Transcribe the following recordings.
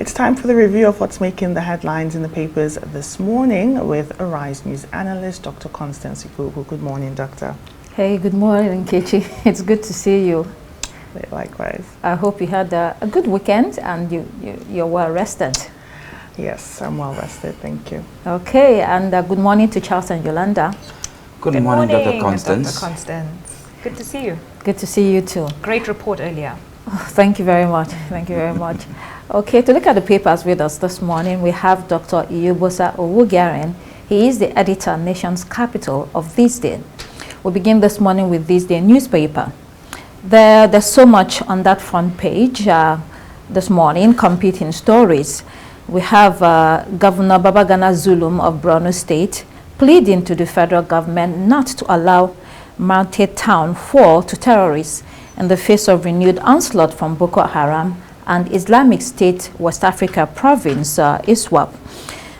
It's time for the review of what's making the headlines in the papers this morning with Arise News analyst, Dr. Constance Ikubu. Good morning, Doctor. Hey, good morning, Kechi. It's good to see you. Likewise. I hope you had a good weekend and you're well rested. Yes, I'm well rested, thank you. Okay, and good morning to Charles and Yolanda. Good morning, Dr. Constance. Dr. Constance. Good to see you. Good to see you too. Great report earlier. Oh, thank you very much. Thank you very much. Okay, to look at the papers with us this morning, we have Dr. Iyobosa Owugaren. He is the editor, Nation's Capital of This Day. We'll begin this morning with This Day newspaper. There's so much on that front page this morning, competing stories. We have Governor Babagana Zulum of Borno State pleading to the federal government not to allow mounted town fall to terrorists in the face of renewed onslaught from Boko Haram and Islamic State West Africa province, ISWAP.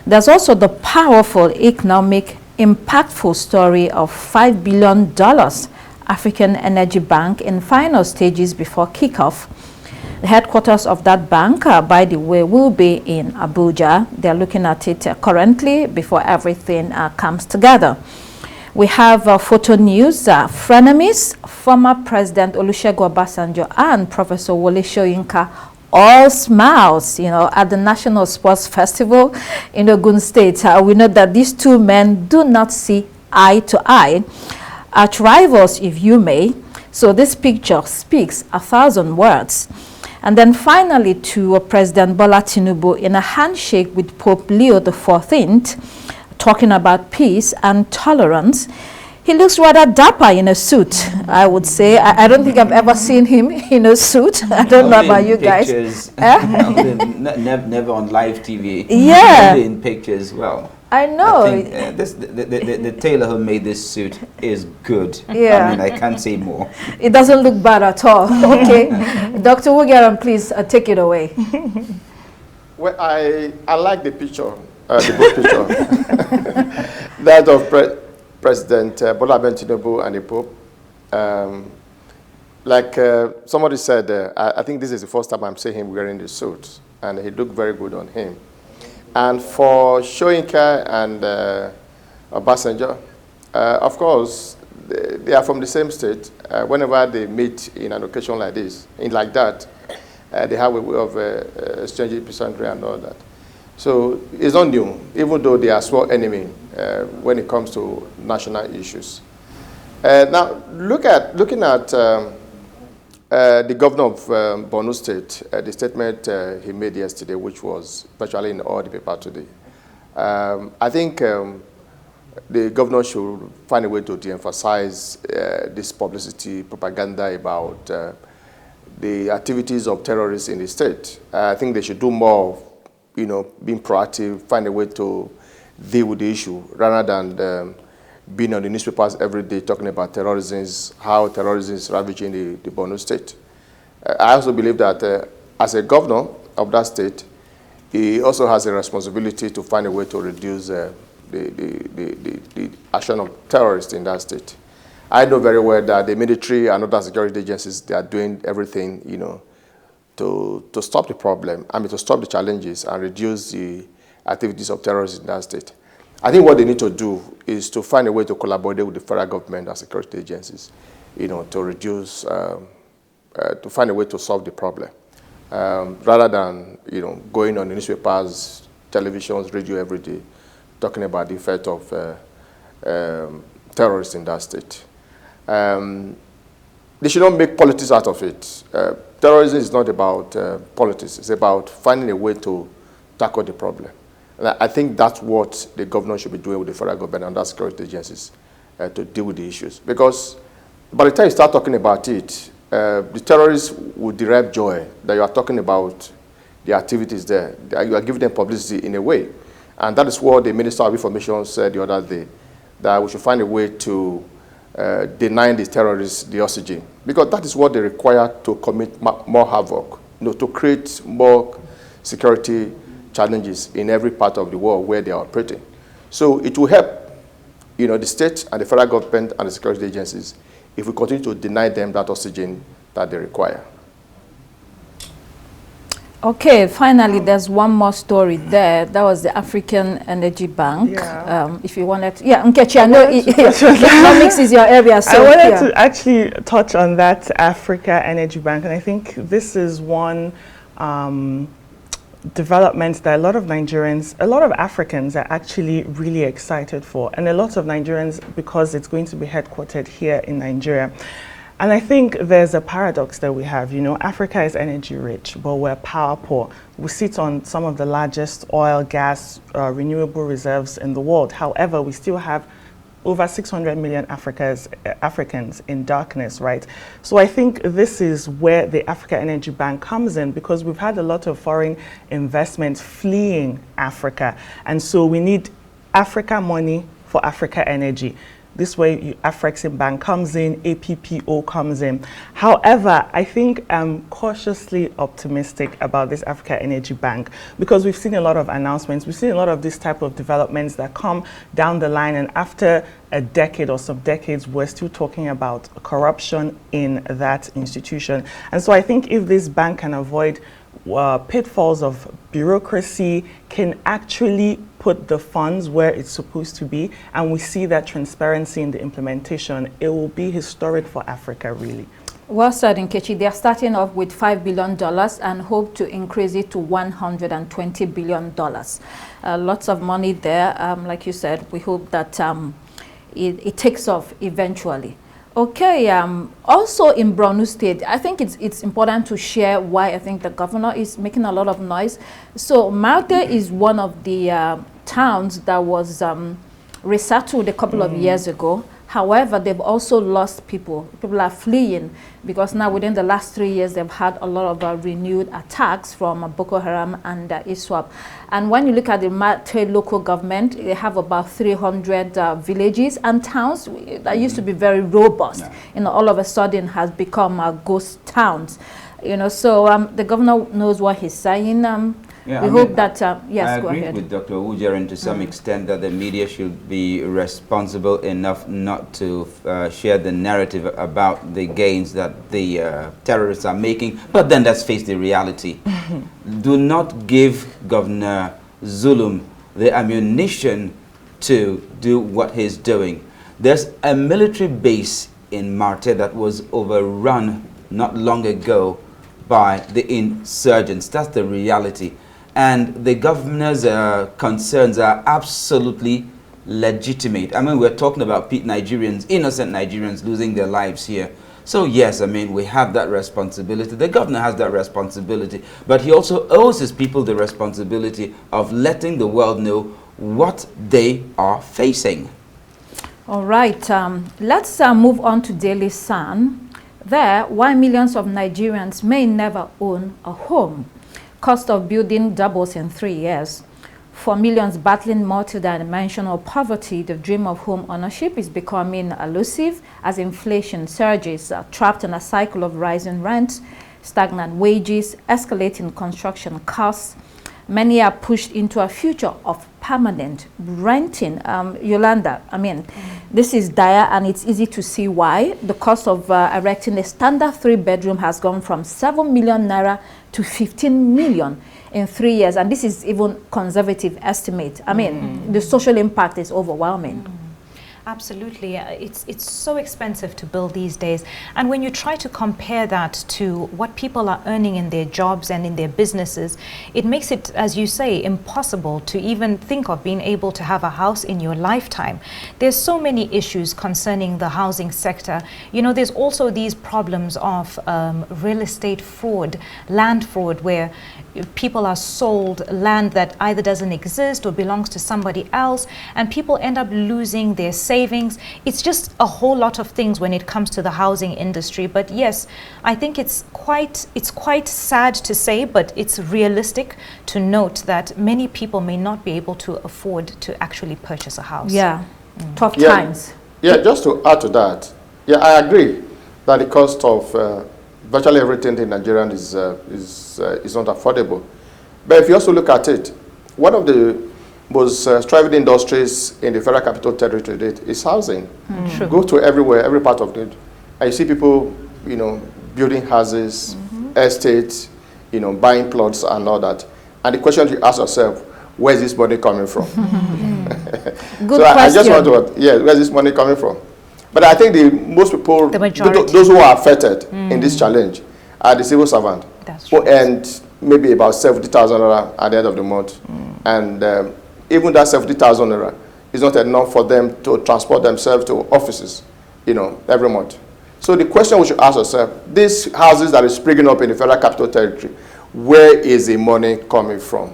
There's also the powerful economic impactful story of $5 billion African Energy Bank in final stages before kickoff. The headquarters of that bank, by the way, will be in Abuja. They're looking at it currently before everything comes together. We have photo news, frenemies, former President Olusegun Obasanjo and Professor Wole Soyinka, all smiles, at the National Sports Festival in Ogun State. We know that these two men do not see eye to eye, arch rivals, if you may. So this picture speaks 1,000 words. And then finally to President Bola Tinubu in a handshake with Pope Leo XIV, talking about peace and tolerance. He looks rather dapper in a suit, I would say. I don't think I've ever seen him in a suit. I don't know about you guys. Never on live TV. Yeah. Only in pictures. Well, I know. I think, the tailor who made this suit is good. Yeah. I mean, I can't say more. It doesn't look bad at all. Okay. Dr. Wugaran, please take it away. Well, I like the picture, the book picture. That of President Bola Tinubu and the Pope. Like somebody said, I think this is the first time I'm seeing him wearing the suit, and he looked very good on him. And for Soyinka and Obasanjo, of course, they are from the same state. Whenever they meet in an occasion like this, like that, they have a way of exchanging peace and all that. So it's not new, even though they are sworn enemy when it comes to national issues. Now, looking at the governor of Borno State, the statement he made yesterday, which was virtually in all the paper today, I think the governor should find a way to de-emphasize this publicity propaganda about the activities of terrorists in the state. I think they should do more, being proactive, find a way to deal with the issue rather than being on the newspapers every day talking about terrorism, how terrorism is ravaging the Borno State. I also believe that as a governor of that state, he also has a responsibility to find a way to reduce the action of terrorists in that state. I know very well that the military and other security agencies, they are doing everything, to stop the problem, to stop the challenges and reduce the activities of terrorists in that state. I think what they need to do is to find a way to collaborate with the federal government and security agencies, to reduce, to find a way to solve the problem, rather than, going on the newspapers, televisions, radio every day, talking about the effect of terrorists in that state. They should not make politics out of it. Terrorism is not about politics. It's about finding a way to tackle the problem. And I think that's what the governor should be doing with the federal government and other security agencies to deal with the issues. Because by the time you start talking about it, the terrorists will derive joy that you are talking about the activities there. You are giving them publicity in a way. And that is what the Minister of Information said the other day, that we should find a way to deny the terrorists the oxygen. Because that is what they require to commit more havoc, to create more security challenges in every part of the world where they are operating. So it will help, the state and the federal government and the security agencies if we continue to deny them that oxygen that they require. Okay, finally, there's one more story there. That was the African Energy Bank. Yeah. If you wanted to, yeah, Nkechi, I know economics is your area. So I wanted yeah. to actually touch on that Africa Energy Bank, and I think this is one development that a lot of Nigerians, a lot of Africans are actually really excited for, and a lot of Nigerians because it's going to be headquartered here in Nigeria. And I think there's a paradox that we have. You know, Africa is energy rich, but we're power poor. We sit on some of the largest oil, gas, renewable reserves in the world. However, we still have over 600 million Africans in darkness, right? So I think this is where the Africa Energy Bank comes in, because we've had a lot of foreign investment fleeing Africa. And so we need Africa money for Africa energy. This way, Afrexim Bank comes in, APPO comes in. However, I think I'm cautiously optimistic about this Africa Energy Bank, because we've seen a lot of announcements. We've seen a lot of this type of developments that come down the line, and after a decade or some decades, we're still talking about corruption in that institution. And so I think if this bank can avoid pitfalls of bureaucracy, can actually put the funds where it's supposed to be, and we see that transparency in the implementation, it will be historic for Africa, really. Well said, Nkechi. They are starting off with $5 billion and hope to increase it to $120 billion. Lots of money there. Like you said, we hope that it takes off eventually. Okay, also in Borno State, I think it's important to share why I think the governor is making a lot of noise. So Malte is one of the towns that was resettled a couple of years ago. However, they've also lost people. People are fleeing because now within the last 3 years, they've had a lot of renewed attacks from Boko Haram and ISWAP. And when you look at the Mate local government, they have about 300 villages and towns that used to be very robust. Yeah. You know, all of a sudden has become ghost towns. You know, so the governor knows what he's saying. Yeah, we hope that, yes, go ahead. I agree with Dr. Ujaran to some extent that the media should be responsible enough not to share the narrative about the gains that the terrorists are making, but then let's face the reality. Do not give Governor Zulum the ammunition to do what he's doing. There's a military base in Marte that was overrun not long ago by the insurgents. That's the reality. And the governor's concerns are absolutely legitimate. I mean, we're talking about Nigerians, innocent Nigerians losing their lives here. So yes, I mean, we have that responsibility. The governor has that responsibility. But he also owes his people the responsibility of letting the world know what they are facing. All right, let's move on to Daily Sun. There, why millions of Nigerians may never own a home. Cost of building doubles in 3 years. For millions battling multidimensional poverty, the dream of home ownership is becoming elusive as inflation surges, trapped in a cycle of rising rents, stagnant wages, escalating construction costs. Many are pushed into a future of permanent renting. Yolanda, I mean, this is dire, and it's easy to see why. The cost of erecting a standard 3-bedroom has gone from 7 million naira to 15 million in 3 years. And this is even conservative estimate. I mean, the social impact is overwhelming. Absolutely. It's so expensive to build these days. And when you try to compare that to what people are earning in their jobs and in their businesses, it makes it, as you say, impossible to even think of being able to have a house in your lifetime. There's so many issues concerning the housing sector. You know, there's also these problems of real estate fraud, land fraud, where people are sold land that either doesn't exist or belongs to somebody else, and people end up losing their savings. It's just a whole lot of things when it comes to the housing industry. But yes, I think it's quite sad to say, but it's realistic to note that many people may not be able to afford to actually purchase a house. Yeah, tough times. Yeah, just to add to that, yeah, I agree that the cost of virtually everything in Nigeria is not affordable. But if you also look at it, one of the most thriving industries in the Federal Capital Territory is housing. True. Go to everywhere, every part of it, and you see people, you know, building houses, estates, buying plots and all that. And the question to ask yourself, where is this money coming from? Good so question. I just want to, where is this money coming from? But I think most people, the majority, those who are affected in this challenge are the civil servant, who earned maybe about 70,000 naira at the end of the month. And even that 70,000 naira is not enough for them to transport themselves to offices, every month. So the question we should ask ourselves, these houses that are springing up in the Federal Capital Territory, where is the money coming from?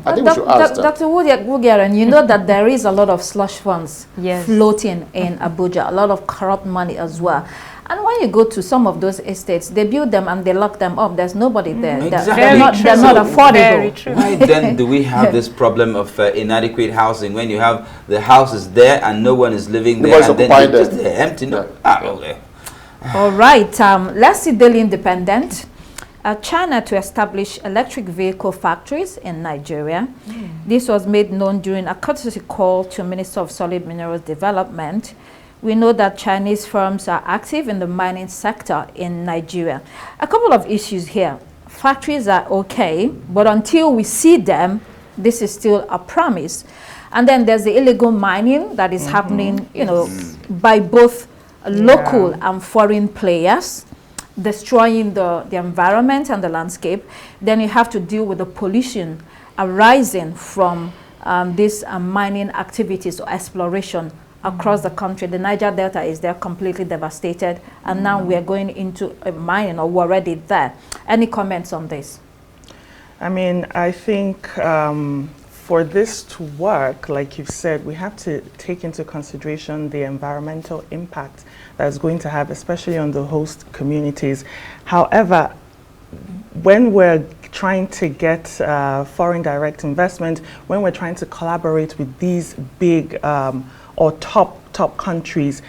I think we should ask that. Dr. Owogiaren, you know that there is a lot of slush funds floating in Abuja, a lot of corrupt money as well. And when you go to some of those estates, they build them and they lock them up. There's nobody there. Exactly. They're not affordable. Why then do we have this problem of inadequate housing when you have the houses there and no one is living there and then they're just empty? No. Okay. All right. Let's see Daily Independent. China to establish electric vehicle factories in Nigeria. This was made known during a courtesy call to Minister of Solid Minerals Development. We know that Chinese firms are active in the mining sector in Nigeria. A couple of issues here. Factories are okay, but until we see them, this is still a promise. And then there's the illegal mining that is happening, by both local and foreign players, destroying the environment and the landscape. Then you have to deal with the pollution arising from these mining activities or exploration across the country. The Niger Delta is there completely devastated, and now we are going into a mining, or we're already there. Any comments on this? I mean, I think for this to work, like you've said, we have to take into consideration the environmental impact that it's going to have, especially on the host communities. However, when we're trying to get foreign direct investment, when we're trying to collaborate with these big or top countries,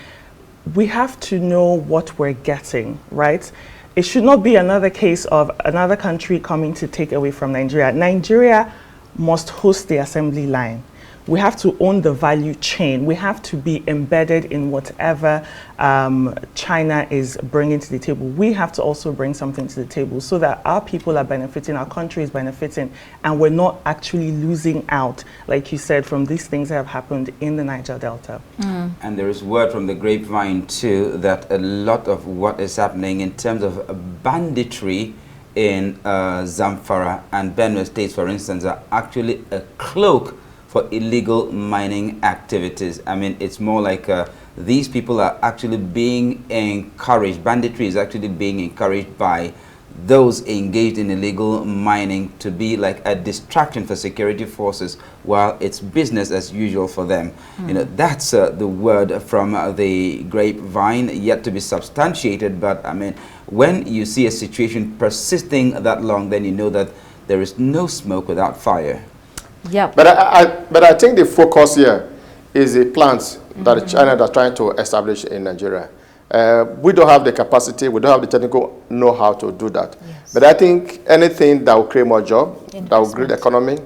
we have to know what we're getting, right? It should not be another case of another country coming to take away from Nigeria. Nigeria must host the assembly line. We have to own the value chain. We have to be embedded in whatever China is bringing to the table. We have to also bring something to the table so that our people are benefiting, our country is benefiting, and we're not actually losing out, like you said, from these things that have happened in the Niger Delta. And there is word from the grapevine too that a lot of what is happening in terms of banditry in Zamfara and Benue states, for instance, are actually a cloak for illegal mining activities. I mean, it's more like these people are actually being encouraged. Banditry is actually being encouraged by those engaged in illegal mining to be like a distraction for security forces while it's business as usual for them. That's the word from the grapevine, yet to be substantiated. But I mean, when you see a situation persisting that long, then you know that there is no smoke without fire. Yeah. But I think the focus here is the plants that China is trying to establish in Nigeria. We don't have the capacity, we don't have the technical know-how to do that. Yes. But I think anything that will create more jobs, that will create the economy,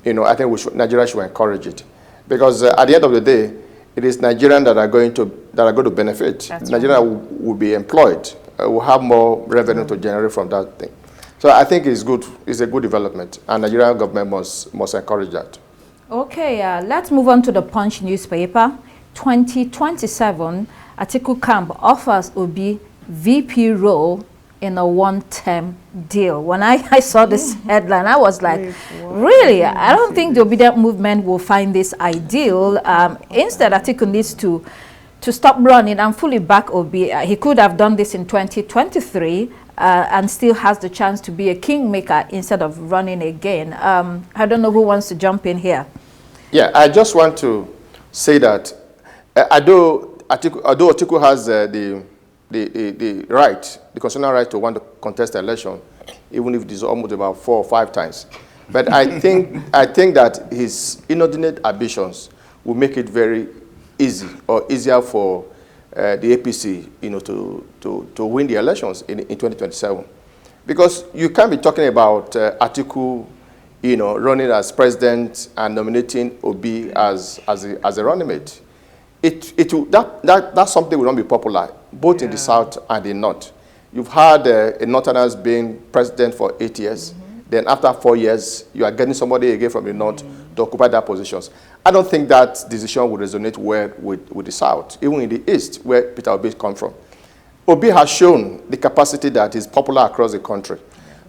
I think Nigeria should encourage it. Because at the end of the day, it is Nigerians that are going to benefit. That's Nigeria will be employed, will have more revenue to generate from that thing. So I think it's good. It's a good development, and the Nigerian government must encourage that. Okay, let's move on to the Punch newspaper. 2027, Atiku Camp offers Obi VP role in a one-term deal. When I saw this headline, I was like, really? I don't think the obedient movement will find this ideal. Instead, Atiku needs to stop running and fully back Obi. He could have done this in 2023 and still has the chance to be a kingmaker instead of running again. I don't know who wants to jump in here. Yeah, I just want to say that although Atiku has the right, the constitutional right to want to contest the election, even if it is almost about 4 or 5 times. But I think that his inordinate ambitions will make it very easy or easier for the APC, to win the elections in 2027, because you can't be talking about Atiku, running as president and nominating Obi as a running mate. That's something will not be popular both in the south and the north. You've had a Northerners being president for 8 years. Then after 4 years, you are getting somebody again from the North to occupy that positions. I don't think that decision would resonate well with the South, even in the East, where Peter Obi comes from. Obi has shown the capacity that is popular across the country.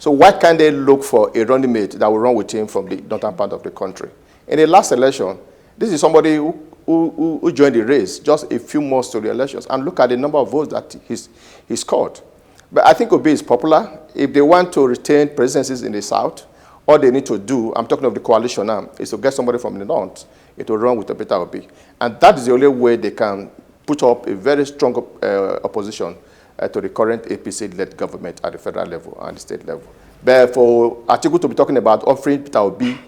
So why can't they look for a running mate that will run with him from the northern part of the country? In the last election, this is somebody who joined the race just a few months to the elections, and look at the number of votes that he scored. But I think Obi is popular. If they want to retain presidencies in the South, all they need to do, I'm talking of the coalition now, is to get somebody from the North to run with Peter Obi. And that is the only way they can put up a very strong opposition to the current APC-led government at the federal level and the state level. But for Atiku to be talking about offering Peter Obi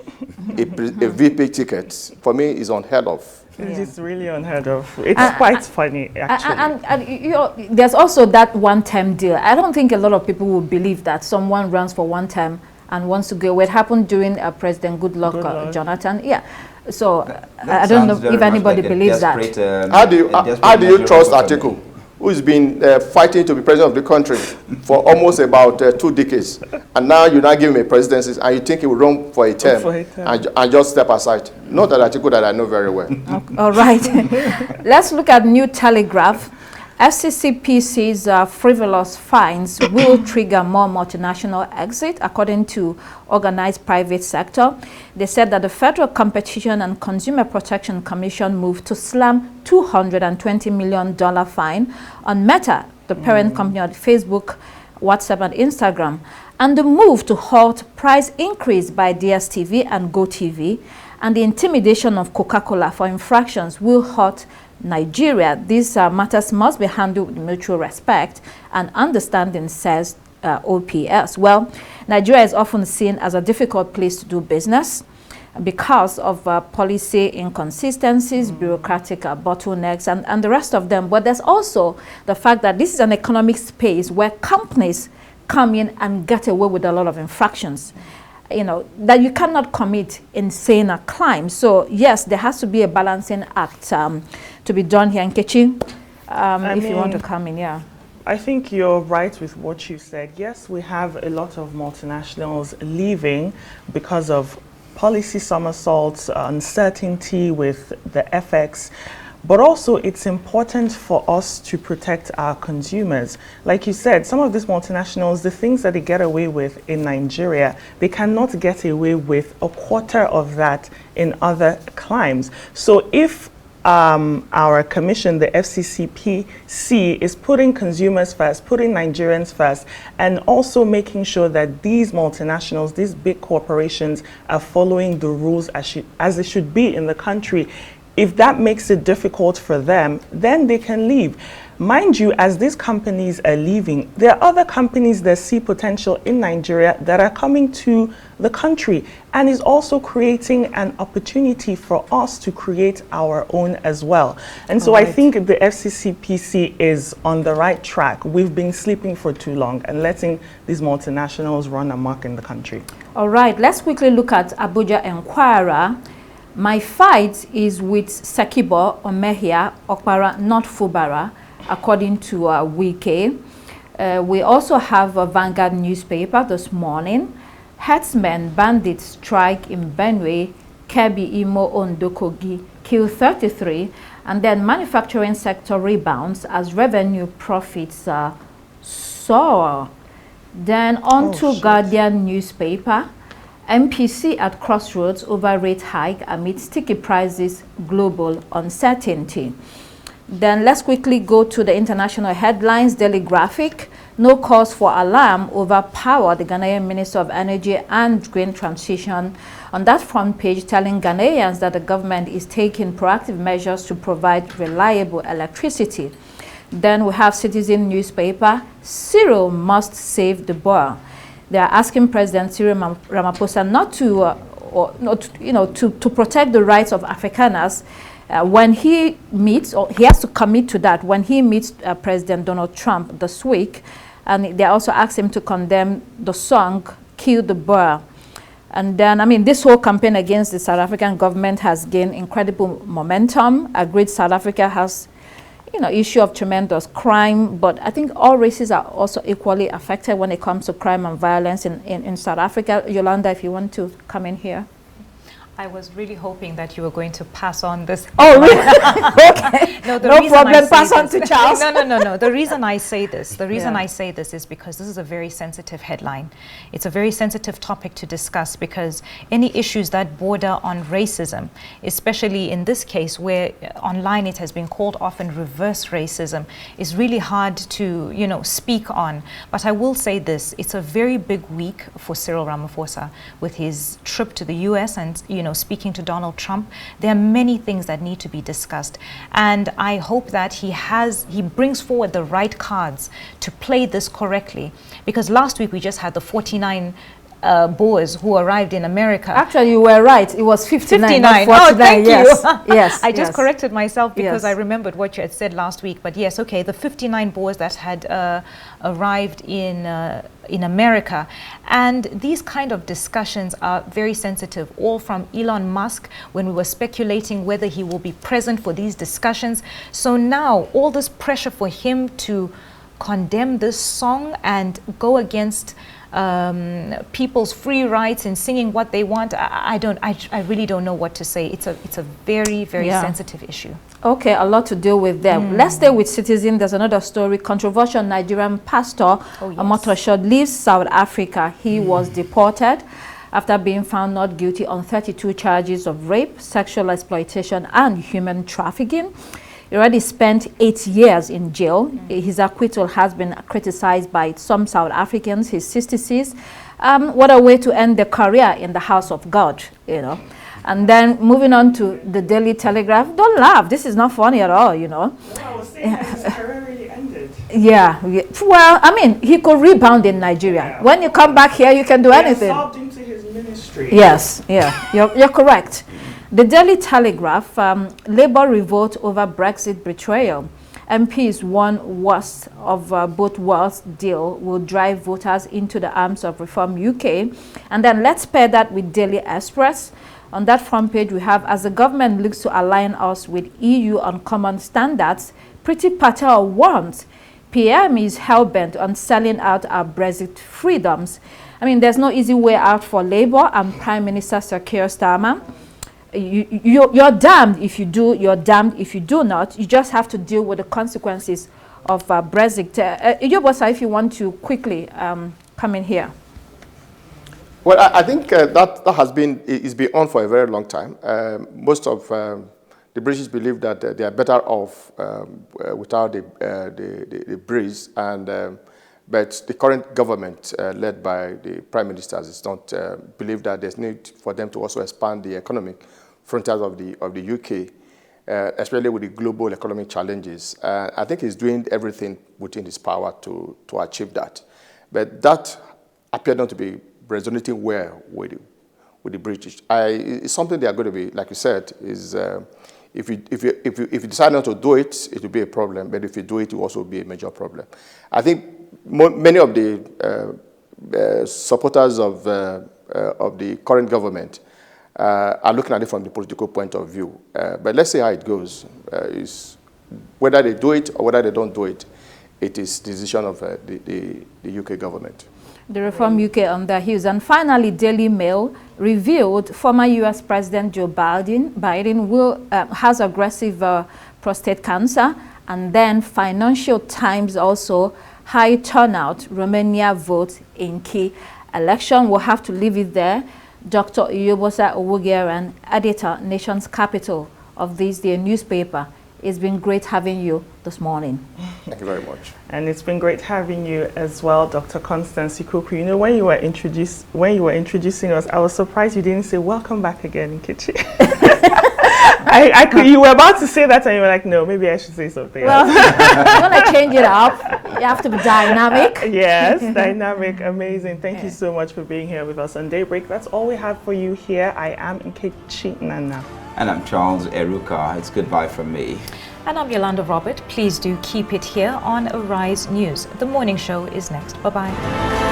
a VP ticket, for me, is unheard of. It's really unheard of. It's quite funny, actually. And you know, there's also that one-term deal. I don't think a lot of people would believe that someone runs for one term and wants to go. It happened during President Goodluck Jonathan. Yeah. So I don't know if anybody believes that. How do you trust Atiku, who's been fighting to be president of the country for almost about 2 decades, and now you now give him a presidency, and you think he will run for a term, and just step aside? Not that Atiku that I know very well. All right. Let's look at New Telegraph. FCCPC's frivolous fines will trigger more multinational exit, according to organized private sector. They said that the Federal Competition and Consumer Protection Commission moved to slam $220 million fine on Meta, the parent company of Facebook, WhatsApp, and Instagram, and the move to halt price increase by DSTV and GoTV, and the intimidation of Coca-Cola for infractions will hurt Nigeria. These matters must be handled with mutual respect and understanding, says OPS. Well, Nigeria is often seen as a difficult place to do business because of policy inconsistencies, bureaucratic bottlenecks, and the rest of them. But there's also the fact that this is an economic space where companies come in and get away with a lot of infractions, you know, that you cannot commit insane crimes. So yes, there has to be a balancing act to be done here. Nkechi, if you want to come in, yeah. I think you're right with what you said. Yes, we have a lot of multinationals leaving because of policy somersaults, uncertainty with the FX. But also, it's important for us to protect our consumers. Like you said, some of these multinationals, the things that they get away with in Nigeria, they cannot get away with a quarter of that in other climes. So if our commission, the FCCPC, is putting consumers first, putting Nigerians first, and also making sure that these multinationals, these big corporations, are following the rules as they should be in the country. If that makes it difficult for them, then they can leave. Mind you, as these companies are leaving, there are other companies that see potential in Nigeria that are coming to the country, and is also creating an opportunity for us to create our own as well. And so I think the FCCPC is on the right track. We've been sleeping for too long and letting these multinationals run amok in the country. All right, let's quickly look at Abuja Enquirer. My fight is with Sekibo, Omehia, Okpara, not Fubara, according to Wike. We also have a Vanguard newspaper this morning. Herdsmen, bandits strike in Benue, Kebbi, Imo, Ondo, Kogi, kill 33. And then manufacturing sector rebounds as revenue profits soar. Then on to Guardian newspaper. MPC at crossroads over rate hike amid sticky prices, global uncertainty. Then let's quickly go to the international headlines. Daily Graphic, no cause for alarm over power, the Ghanaian Minister of Energy and Green Transition on that front page telling Ghanaians that the government is taking proactive measures to provide reliable electricity. Then we have Citizen newspaper, Cyril must save the boer. They are asking President Cyril Ramaphosa not to protect the rights of Afrikaners when he meets, or he has to commit to that when he meets President Donald Trump this week. And they also asked him to condemn the song "Kill the Boer." And then, I mean, this whole campaign against the South African government has gained incredible momentum. Agreed, South Africa has issue of tremendous crime, but I think all races are also equally affected when it comes to crime and violence in South Africa. Yolanda, if you want to come in here. I was really hoping that you were going to pass on this. Oh, really? Okay. No, no problem. Pass on to Charles. No. The reason I say this, is because this is a very sensitive headline. It's a very sensitive topic to discuss because any issues that border on racism, especially in this case where online it has been called often reverse racism, is really hard to, speak on. But I will say this, it's a very big week for Cyril Ramaphosa with his trip to the US and, speaking to Donald Trump. There are many things that need to be discussed. And I hope that he brings forward the right cards to play this correctly. Because last week we just had the 49 Boers who arrived in America. Actually, you were right. It was 59, not 49. Oh, thank yes. you. Yes. I just corrected myself because yes. I remembered what you had said last week. But yes, okay, the 59 Boers that had arrived in America. And these kind of discussions are very sensitive, all from Elon Musk when we were speculating whether he will be present for these discussions. So now all this pressure for him to condemn this song and go against people's free rights in singing what they want, I really don't know what to say. It's a very, very sensitive issue. Okay, a lot to deal with there. Let's stay with Citizen. There's another story. Controversial Nigerian pastor, Omotosho, leaves South Africa. He was deported after being found not guilty on 32 charges of rape, sexual exploitation, and human trafficking. He already spent 8 years in jail. His acquittal has been criticized by some South Africans. He's 66. What a way to end the career in the house of God, And then moving on to the Daily Telegraph. Don't laugh. This is not funny at all, No, I was saying that his career really ended. Yeah. Well, I mean, he could rebound in Nigeria. Yeah. When you come back here, you can do anything. Absorbed into his ministry. Yes. Yeah. You're correct. The Daily Telegraph, Labour revolt over Brexit betrayal. MPs warn worst of both worlds deal will drive voters into the arms of Reform UK. And then let's pair that with Daily Express. On that front page, we have, as the government looks to align us with EU on common standards, Priti Patel warns PM is hell-bent on selling out our Brexit freedoms. I mean, there's no easy way out for Labour and Prime Minister Sir Keir Starmer. You're damned if you do, you're damned if you do not. You just have to deal with the consequences of Brexit. Iyobosa, if you want to quickly come in here. Well, I think that has been on for a very long time. Most of the British believe that they are better off without the Brits, but the current government, led by the Prime Minister, does not believe that there's need for them to also expand the economic frontiers of the UK, especially with the global economic challenges. I think he's doing everything within his power to achieve that. But that appeared not to be resonating well with the British. It's something they are going to be, like you said, is if you decide not to do it, it will be a problem. But if you do it, it will also be a major problem. I think many of the supporters of the current government are looking at it from the political point of view. But let's see how it goes. Is whether they do it or whether they don't do it, it is the decision of the UK government. The Reform UK on their heels. And finally, Daily Mail revealed former US President Joe Biden has aggressive prostate cancer. And then Financial Times also, high turnout, Romania votes in key election. We'll have to leave it there. Dr. Iyobosa Owugiaran, editor, Nation's Capital of this day newspaper. It's been great having you this morning. Thank you very much. And it's been great having you as well, Dr. Constance Ikuku. You know, when you were introducing us, I was surprised you didn't say welcome back again, Nkechi. You were about to say that and you were like, no, maybe I should say something else. You want to change it up, you have to be dynamic. Yes, dynamic, amazing. Thank you so much for being here with us on Daybreak. That's all we have for you here. I am Nkechi Nana. And I'm Charles Eruka. It's goodbye from me. And I'm Yolanda Robert. Please do keep it here on Arise News. The morning show is next. Bye-bye.